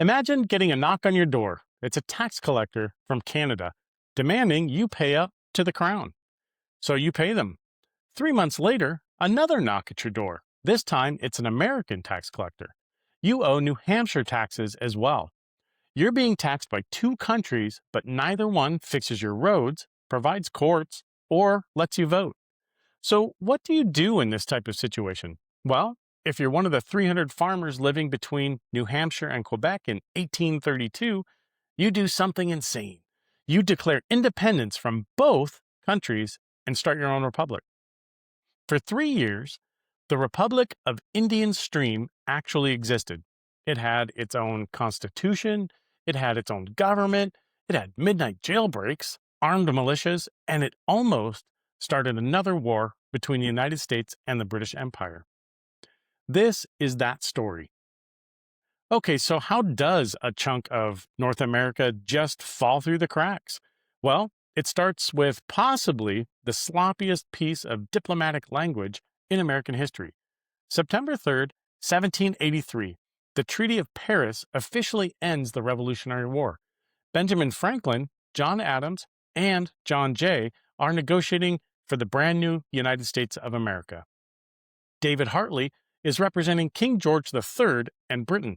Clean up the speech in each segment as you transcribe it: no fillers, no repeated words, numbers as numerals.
Imagine getting a knock on your door. It's a tax collector from Canada demanding you pay up to the crown. So you pay them. 3 months later, another knock at your door. This time, it's an American tax collector. You owe New Hampshire taxes as well. You're being taxed by two countries, but neither one fixes your roads, provides courts, or lets you vote. So, what do you do in this type of situation? Well, if you're one of the 300 farmers living between New Hampshire and Quebec in 1832, you do something insane. You declare independence from both countries and start your own republic. For 3 years, the Republic of Indian Stream actually existed. It had its own constitution, it had its own government, it had midnight jailbreaks, armed militias, and it almost started another war between the United States and the British Empire. This is that story. Okay, so how does a chunk of North America just fall through the cracks? Well, it starts with possibly the sloppiest piece of diplomatic language in American history. September 3rd, 1783, the Treaty of Paris officially ends the Revolutionary War. Benjamin Franklin, John Adams, and John Jay are negotiating for the brand new United States of America. David Hartley is representing King George III and Britain.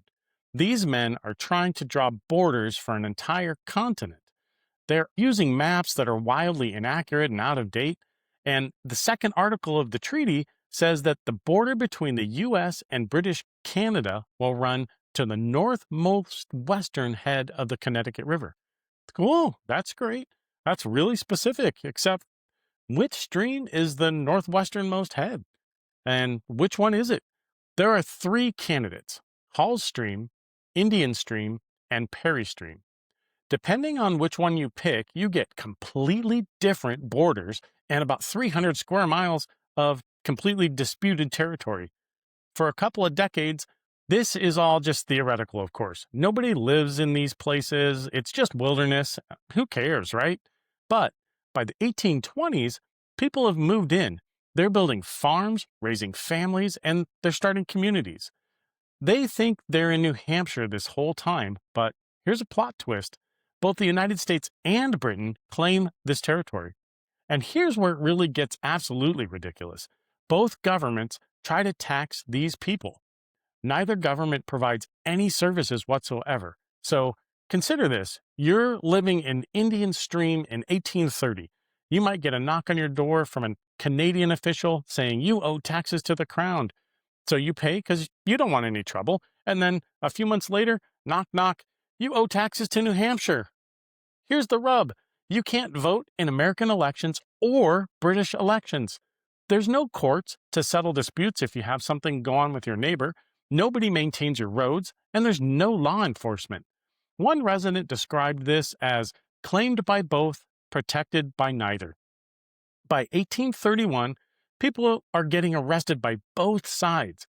These men are trying to draw borders for an entire continent. They're using maps that are wildly inaccurate and out of date, and the second article of the treaty says that the border between the U.S. and British Canada will run to the northmost western head of the Connecticut River. Cool, that's great. That's really specific, except which stream is the northwesternmost head? And which one is it? There are three candidates: Hall's Stream, Indian Stream, and Perry Stream. Depending on which one you pick, you get completely different borders and about 300 square miles of completely disputed territory. For a couple of decades, this is all just theoretical, of course. Nobody lives in these places. It's just wilderness. Who cares, right? But by the 1820s, people have moved in. They're building farms, raising families, and they're starting communities. They think they're in New Hampshire this whole time, but here's a plot twist. Both the United States and Britain claim this territory. And here's where it really gets absolutely ridiculous. Both governments try to tax these people. Neither government provides any services whatsoever. So consider this. You're living in Indian Stream in 1830. You might get a knock on your door from a Canadian official saying you owe taxes to the crown. So you pay because you don't want any trouble. And then a few months later, knock, knock, you owe taxes to New Hampshire. Here's the rub. You can't vote in American elections or British elections. There's no courts to settle disputes if you have something go on with your neighbor. Nobody maintains your roads, and there's no law enforcement. One resident described this as claimed by both, protected by neither. By 1831, people are getting arrested by both sides.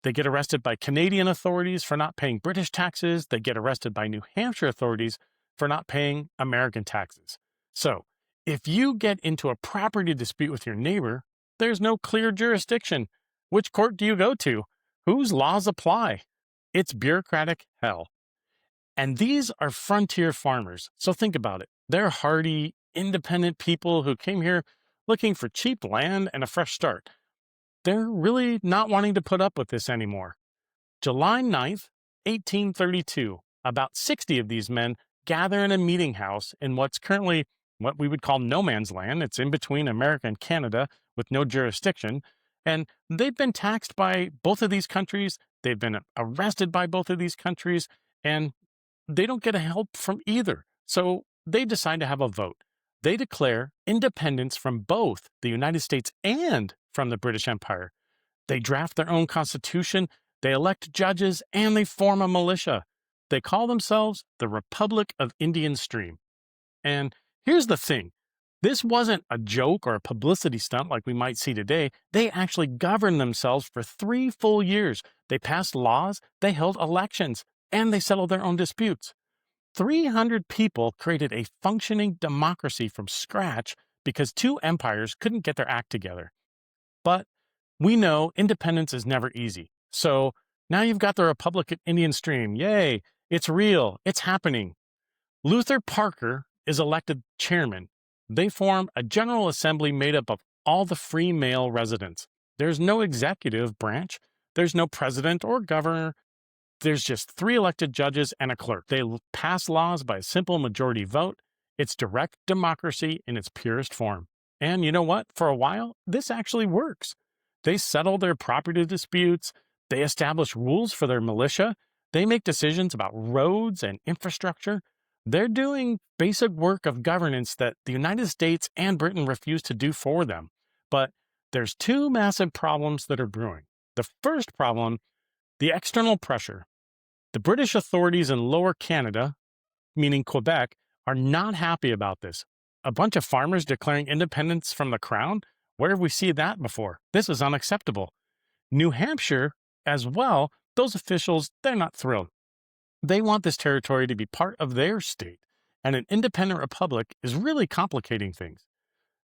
They get arrested by Canadian authorities for not paying British taxes. They get arrested by New Hampshire authorities for not paying American taxes. So, if you get into a property dispute with your neighbor, there's no clear jurisdiction. Which court do you go to? Whose laws apply? It's bureaucratic hell. And these are frontier farmers, so think about it. They're hardy, independent people who came here looking for cheap land and a fresh start. They're really not wanting to put up with this anymore. July 9th, 1832, about 60 of these men gather in a meeting house in what's currently what we would call no man's land. It's in between America and Canada with no jurisdiction. And they've been taxed by both of these countries. They've been arrested by both of these countries, and they don't get help from either. So they decide to have a vote. They declare independence from both the United States and from the British Empire. They draft their own constitution, they elect judges, and they form a militia. They call themselves the Republic of Indian Stream. And here's the thing. This wasn't a joke or a publicity stunt like we might see today. They actually governed themselves for 3 full years. They passed laws, they held elections, and they settled their own disputes. 300 people created a functioning democracy from scratch because two empires couldn't get their act together. But we know independence is never easy. So now you've got the Republic of Indian Stream. Yay! It's real. It's happening. Luther Parker is elected chairman. They form a General Assembly made up of all the free male residents. There's no executive branch. There's no president or governor. There's just 3 elected judges and a clerk. They pass laws by a simple majority vote. It's direct democracy in its purest form. And you know what? For a while, this actually works. They settle their property disputes. They establish rules for their militia. They make decisions about roads and infrastructure. They're doing basic work of governance that the United States and Britain refuse to do for them. But there's 2 massive problems that are brewing. The first problem, the external pressure. The British authorities in Lower Canada, meaning Quebec, are not happy about this. A bunch of farmers declaring independence from the crown? Where have we seen that before? This is unacceptable. New Hampshire, as well, those officials, they're not thrilled. They want this territory to be part of their state, and an independent republic is really complicating things.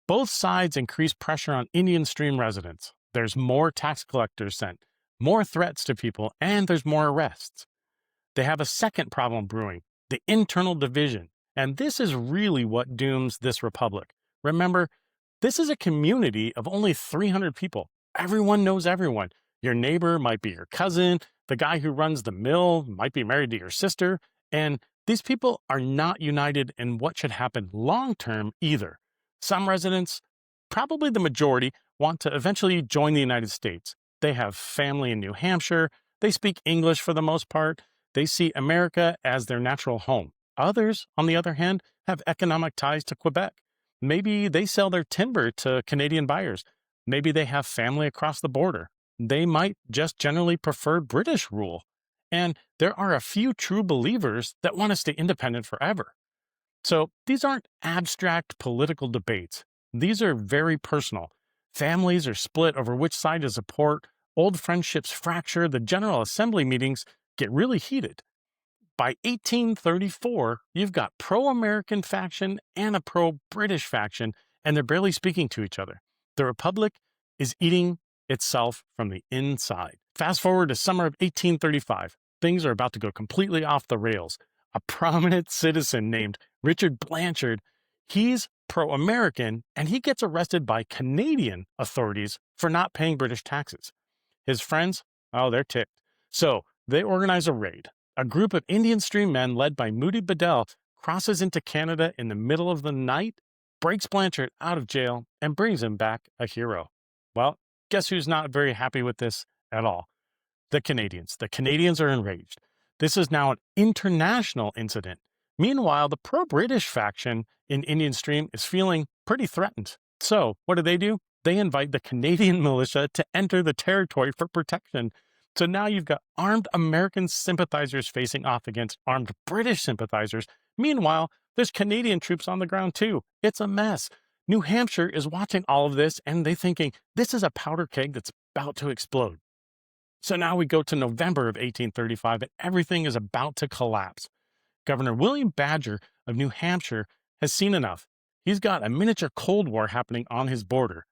Both sides increase pressure on Indian Stream residents. There's more tax collectors sent, more threats to people, and there's more arrests. They have a second problem brewing, the internal division, and this is really what dooms this republic. Remember, this is a community of only 300 people. Everyone knows everyone. Your neighbor might be your cousin, the guy who runs the mill might be married to your sister, and these people are not united in what should happen long term either. Some residents, probably the majority, want to eventually join the United States. They have family in New Hampshire, they speak English for the most part, they see America as their natural home. Others, on the other hand, have economic ties to Quebec. Maybe they sell their timber to Canadian buyers. Maybe they have family across the border. They might just generally prefer British rule. And there are a few true believers that want to stay independent forever. So these aren't abstract political debates. These are very personal. Families are split over which side to support. Old friendships fracture. The General Assembly meetings get really heated. By 1834, you've got pro-American faction and a pro-British faction, and they're barely speaking to each other. The Republic is eating itself from the inside. Fast forward to summer of 1835. Things are about to go completely off the rails. A prominent citizen named Richard Blanchard, he's pro-American, and he gets arrested by Canadian authorities for not paying British taxes. His friends, oh, they're ticked. So they organize a raid. A group of Indian Stream men led by Moody Bedell crosses into Canada in the middle of the night, breaks Blanchard out of jail, and brings him back a hero. Well, guess who's not very happy with this at all? The Canadians. The Canadians are enraged. This is now an international incident. Meanwhile, the pro-British faction in Indian Stream is feeling pretty threatened. So, what do? They invite the Canadian militia to enter the territory for protection. So now you've got armed American sympathizers facing off against armed British sympathizers. Meanwhile, there's Canadian troops on the ground too. It's a mess. New Hampshire is watching all of this and they're thinking, this is a powder keg that's about to explode. So now we go to November of 1835 and everything is about to collapse. Governor William Badger of New Hampshire has seen enough. He's got a miniature Cold War happening on his border.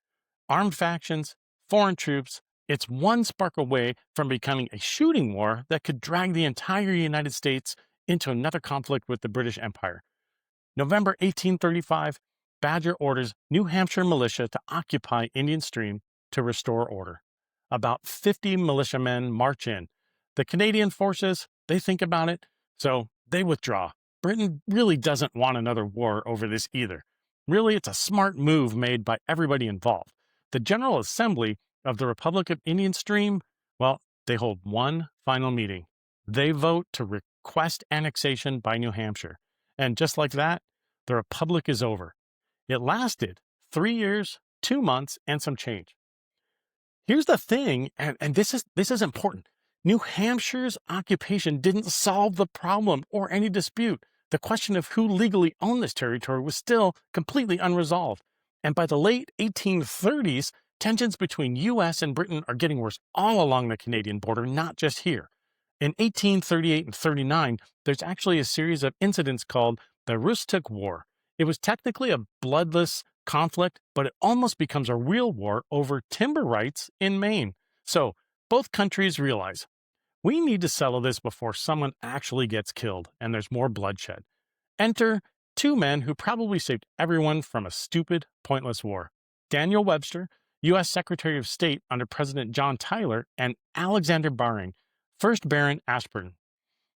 Armed factions, foreign troops. It's one spark away from becoming a shooting war that could drag the entire United States into another conflict with the British Empire. November 1835, Badger orders New Hampshire militia to occupy Indian Stream to restore order. About 50 militiamen march in. The Canadian forces, they think about it, so they withdraw. Britain really doesn't want another war over this either. Really, it's a smart move made by everybody involved. The General Assembly of the Republic of Indian Stream, well, they hold one final meeting. They vote to request annexation by New Hampshire. And just like that, the Republic is over. It lasted 3 years, 2 months, and some change. Here's the thing, and this is important. New Hampshire's occupation didn't solve the problem or any dispute. The question of who legally owned this territory was still completely unresolved. And by the late 1830s, tensions between U.S. and Britain are getting worse all along the Canadian border, not just here. In 1838 and 39, there's actually a series of incidents called the Rustic War. It was technically a bloodless conflict, but it almost becomes a real war over timber rights in Maine. So both countries realize We need to settle this before someone actually gets killed and there's more bloodshed. Enter two men who probably saved everyone from a stupid, pointless war: Daniel Webster, U.S. Secretary of State under President John Tyler, and Alexander Baring, 1st Baron Ashburton.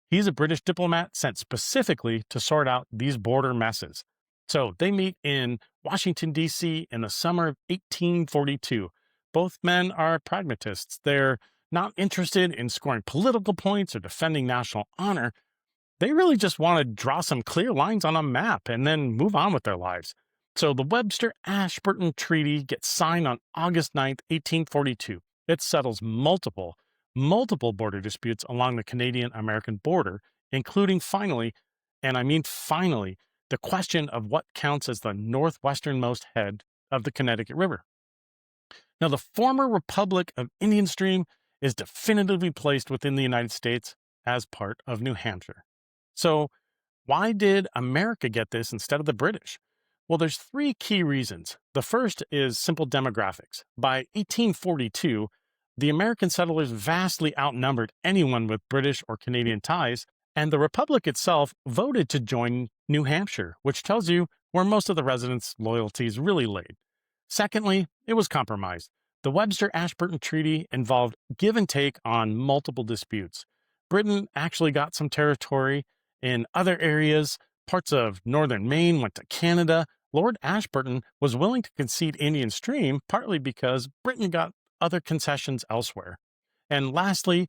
He's a British diplomat sent specifically to sort out these border messes. So they meet in Washington, D.C. in the summer of 1842. Both men are pragmatists. They're not interested in scoring political points or defending national honor. They really just want to draw some clear lines on a map and then move on with their lives. So the Webster-Ashburton Treaty gets signed on August 9th, 1842. It settles multiple border disputes along the Canadian-American border, including finally, and I mean finally, the question of what counts as the northwesternmost head of the Connecticut River. Now, the former Republic of Indian Stream is definitively placed within the United States as part of New Hampshire. So, why did America get this instead of the British? Well, there's three key reasons. The first is simple demographics. By 1842, the American settlers vastly outnumbered anyone with British or Canadian ties, and the Republic itself voted to join New Hampshire, which tells you where most of the residents' loyalties really laid. Secondly, it was compromised. The Webster-Ashburton Treaty involved give and take on multiple disputes. Britain actually got some territory in other areas. Parts of northern Maine went to Canada. Lord Ashburton was willing to concede Indian Stream, partly because Britain got other concessions elsewhere. And lastly,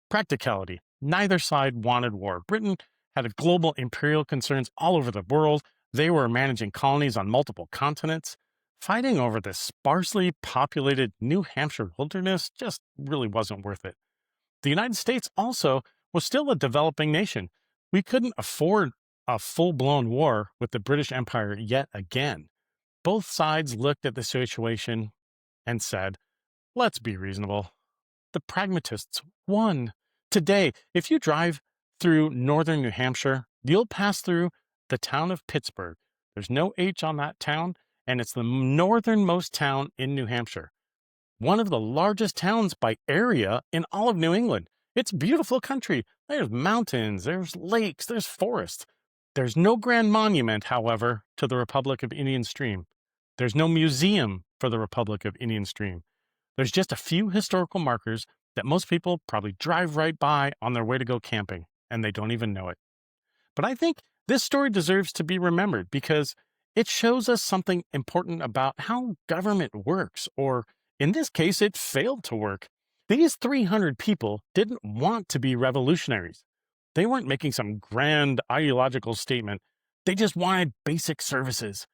practicality. Neither side wanted war. Britain had global imperial concerns all over the world. They were managing colonies on multiple continents. Fighting over this sparsely populated New Hampshire wilderness just really wasn't worth it. The United States also was still a developing nation. We couldn't afford a full-blown war with the British Empire yet again. Both sides looked at the situation and said, let's be reasonable. The pragmatists won. Today, if you drive through northern New Hampshire, you'll pass through the town of Pittsburgh. There's no H on that town, and it's the northernmost town in New Hampshire. One of the largest towns by area in all of New England. It's beautiful country. There's mountains, there's lakes, there's forests. There's no grand monument, however, to the Republic of Indian Stream. There's no museum for the Republic of Indian Stream. There's just a few historical markers that most people probably drive right by on their way to go camping, and they don't even know it. But I think this story deserves to be remembered because it shows us something important about how government works, or in this case, it failed to work. These 300 people didn't want to be revolutionaries. They weren't making some grand ideological statement. They just wanted basic services,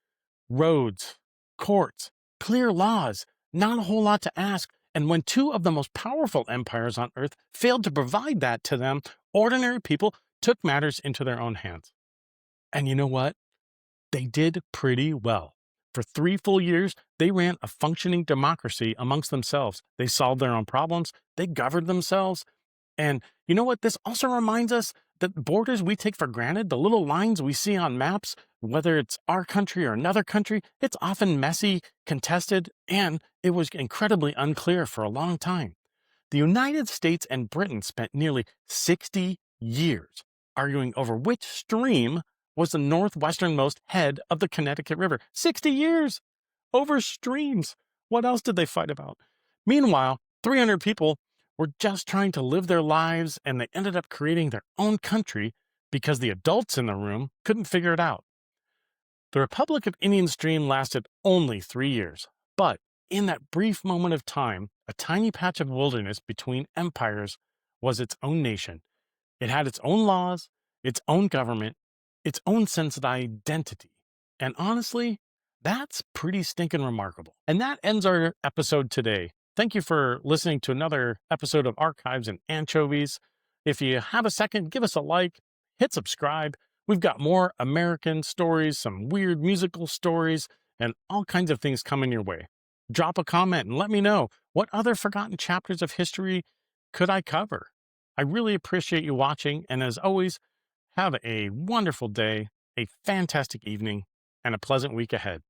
roads, courts, clear laws, not a whole lot to ask. And when two of the most powerful empires on earth failed to provide that to them, ordinary people took matters into their own hands. And you know what? They did pretty well. For 3 full years, they ran a functioning democracy amongst themselves. They solved their own problems. They governed themselves. And you know what? This also reminds us that borders we take for granted, the little lines we see on maps, whether it's our country or another country, it's often messy, contested, and it was incredibly unclear for a long time. The United States and Britain spent nearly 60 years arguing over which stream was the northwesternmost head of the Connecticut River. 60 years over streams. What else did they fight about? Meanwhile, 300 people were just trying to live their lives, and they ended up creating their own country because the adults in the room couldn't figure it out. The Republic of Indian Stream lasted only 3 years, but in that brief moment of time, a tiny patch of wilderness between empires was its own nation. It had its own laws, its own government, its own sense of identity. And honestly, that's pretty stinking remarkable. And that ends our episode today. Thank you for listening to another episode of Archives and Anchovies. If you have a second, give us a like, hit subscribe. We've got more American stories, some weird musical stories, and all kinds of things coming your way. Drop a comment and let me know, what other forgotten chapters of history could I cover? I really appreciate you watching, and as always, have a wonderful day, a fantastic evening, and a pleasant week ahead.